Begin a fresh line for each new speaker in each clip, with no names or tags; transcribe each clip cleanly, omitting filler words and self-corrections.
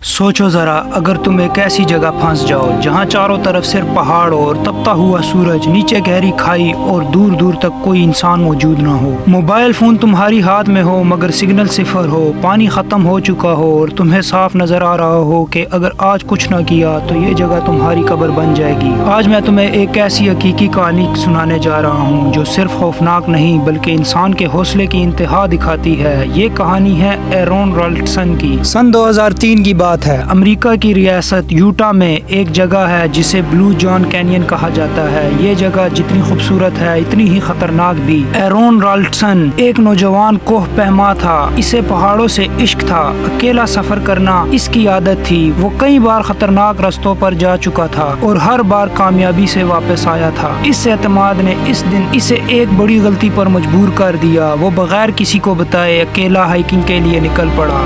سوچو ذرا، اگر تم ایک ایسی جگہ پھنس جاؤ جہاں چاروں طرف صرف پہاڑ اور تپتا ہوا سورج، نیچے گہری کھائی اور دور دور تک کوئی انسان موجود نہ ہو۔ موبائل فون تمہاری ہاتھ میں ہو مگر سگنل صفر ہو، پانی ختم ہو چکا ہو اور تمہیں صاف نظر آ رہا ہو کہ اگر آج کچھ نہ کیا تو یہ جگہ تمہاری قبر بن جائے گی۔ آج میں تمہیں ایک ایسی حقیقی کہانی سنانے جا رہا ہوں جو صرف خوفناک نہیں بلکہ انسان کے حوصلے کی انتہا دکھاتی ہے۔ یہ کہانی ہے ایرون رالسٹن کی۔ سن 2003 کی بات ہے۔ امریکہ کی ریاست یوٹا میں ایک جگہ ہے جسے بلو جان کینین کہا جاتا ہے۔ یہ جگہ جتنی خوبصورت ہے اتنی ہی خطرناک بھی۔ ایرون رالسٹن ایک نوجوان کوہ پیما تھا۔ اسے پہاڑوں سے عشق تھا، اکیلا سفر کرنا اس کی عادت تھی۔ وہ کئی بار خطرناک رستوں پر جا چکا تھا اور ہر بار کامیابی سے واپس آیا تھا۔ اس اعتماد نے اس دن اسے ایک بڑی غلطی پر مجبور کر دیا۔ وہ بغیر کسی کو بتائے اکیلا ہائیکنگ کے لیے نکل پڑا۔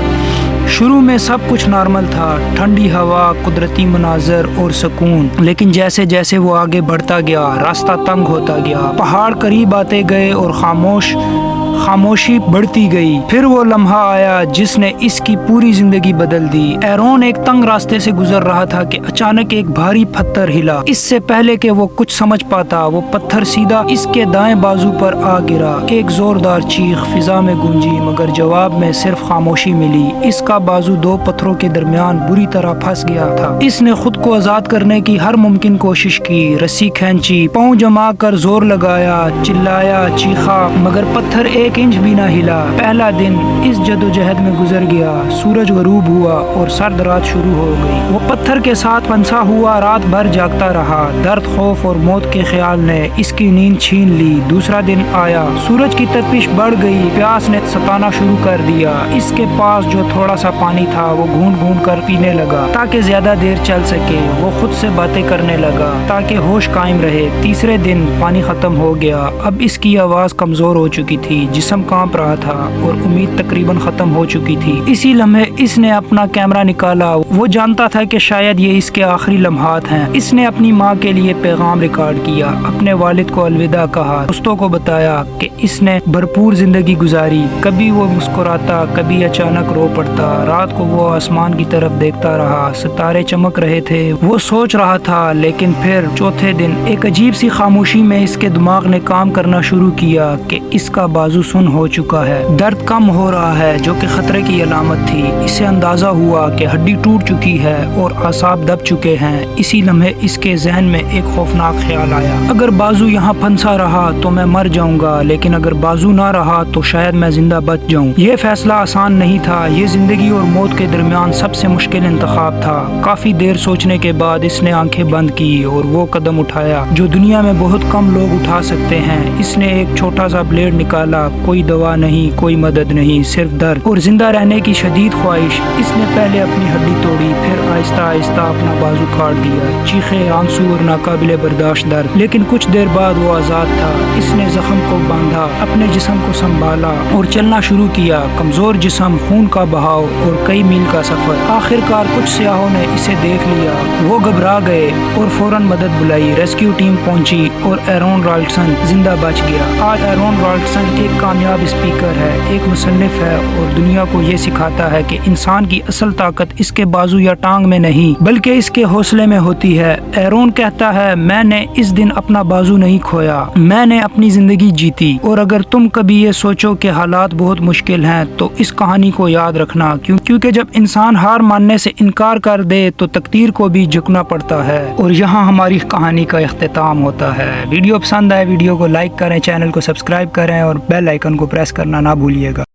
شروع میں سب کچھ نارمل تھا، ٹھنڈی ہوا، قدرتی مناظر اور سکون، لیکن جیسے جیسے وہ آگے بڑھتا گیا راستہ تنگ ہوتا گیا، پہاڑ قریب آتے گئے اور خاموشی بڑھتی گئی۔ پھر وہ لمحہ آیا جس نے اس کی پوری زندگی بدل دی۔ ایرون ایک تنگ راستے سے گزر رہا تھا کہ اچانک ایک بھاری پتھر ہلا۔ اس سے پہلے کہ وہ کچھ سمجھ پاتا وہ پتھر سیدھا اس کے دائیں بازو پر آ گرا۔ ایک زوردار چیخ فضا میں گونجی مگر جواب میں صرف خاموشی ملی۔ اس کا بازو دو پتھروں کے درمیان بری طرح پھنس گیا تھا۔ اس نے خود کو آزاد کرنے کی ہر ممکن کوشش کی، رسی کھینچی، پاؤں جما کر زور لگایا، چلایا، چیخا مگر پتھر ایک انچ بھی نہ ہلا۔ پہلا دن اس جدوجہد میں گزر گیا۔ سورج غروب ہوا اور سرد رات شروع ہو گئی۔ وہ پتھر کے ساتھ پنسا ہوا رات بھر جاگتا رہا۔ درد، خوف اور موت کے خیال نے اس کی نیند چھین لی۔ دوسرا دن آیا، سورج کی تپش بڑھ گئی، پیاس نے ستانا شروع کر دیا۔ اس کے پاس جو تھوڑا سا پانی تھا وہ گھونٹ گھونٹ کر پینے لگا تاکہ زیادہ دیر چل سکے۔ وہ خود سے باتیں کرنے لگا تاکہ ہوش قائم رہے۔ تیسرے دن پانی ختم ہو گیا۔ اب اس کی آواز کمزور ہو چکی تھی، جسم کانپ رہا تھا اور امید تقریباً ختم ہو چکی تھی۔ اسی لمحے اس نے اپنا کیمرہ نکالا۔ وہ جانتا تھا کہ شاید یہ اس کے آخری لمحات ہیں۔ اس نے اپنی ماں کے لیے پیغام ریکارڈ کیا، اپنے والد کو الوداع کہا، دوستوں کو بتایا کہ اس نے بھرپور زندگی گزاری۔ کبھی وہ مسکراتا، کبھی اچانک رو پڑتا۔ رات کو وہ آسمان کی طرف دیکھتا رہا، ستارے چمک رہے تھے۔ وہ سوچ رہا تھا، لیکن پھر چوتھے دن ایک عجیب سی خاموشی میں اس کے دماغ نے کام کرنا شروع کیا کہ اس کا بازو سن ہو چکا ہے، درد کم ہو رہا ہے جو کہ خطرے کی علامت تھی۔ اسے اندازہ ہوا کہ ہڈی ٹوٹ چکی ہے اور اعصاب دب چکے ہیں۔ اسی لمحے اس کے ذہن میں ایک خوفناک خیال آیا، اگر بازو یہاں پھنسا رہا تو میں مر جاؤں گا، لیکن اگر بازو نہ رہا تو شاید میں زندہ بچ جاؤں۔ یہ فیصلہ آسان نہیں تھا، یہ زندگی اور موت کے درمیان سب سے مشکل انتخاب تھا۔ کافی دیر سوچنے کے بعد اس نے آنکھیں بند کی اور وہ قدم اٹھایا جو دنیا میں بہت کم لوگ اٹھا سکتے ہیں۔ اس نے ایک چھوٹا سا بلیڈ نکالا، کوئی دوا نہیں، کوئی مدد نہیں، صرف درد اور زندہ رہنے کی شدید خواہش۔ اس نے پہلے اپنی ہڈی توڑی، پھر آہستہ آہستہ اپنا بازو کاٹ دیا۔ چیخیں، آنسو اور ناقابل برداشت درد، لیکن کچھ دیر بعد وہ آزاد تھا۔ اس نے زخم کو باندھا، اپنے جسم کو سنبھالا اور چلنا شروع کیا۔ کمزور جسم، خون کا بہاؤ اور کئی میل کا سفر۔ آخر کار کچھ سیاحوں نے اسے دیکھ لیا۔ وہ گھبرا گئے اور فوراً مدد بلائی۔ ریسکیو ٹیم پہنچی اور ایرون رالسٹن زندہ بچ گیا۔ آج ایرون رالسٹن ایک کامیاب اسپیکر ہے، ایک مصنف ہے اور دنیا کو یہ سکھاتا ہے کہ انسان کی اصل طاقت اس کے بازو یا ٹانگ میں نہیں بلکہ اس کے حوصلے میں ہوتی ہے۔ ایرون کہتا ہے، میں نے اس دن اپنا بازو نہیں کھویا، میں نے اپنی زندگی جیتی۔ اور اگر تم کبھی یہ سوچو کہ حالات بہت مشکل ہیں تو اس کہانی کو یاد رکھنا، کیونکہ جب انسان ہار ماننے سے انکار کر دے تو تقدیر کو بھی جھکنا پڑتا ہے۔ اور یہاں ہماری کہانی کا اختتام ہوتا ہے۔ ویڈیو پسند آئے ویڈیو کو لائک کریں، چینل کو سبسکرائب کریں اور بیل آئیکن کو پریس کرنا نہ بھولیے گا۔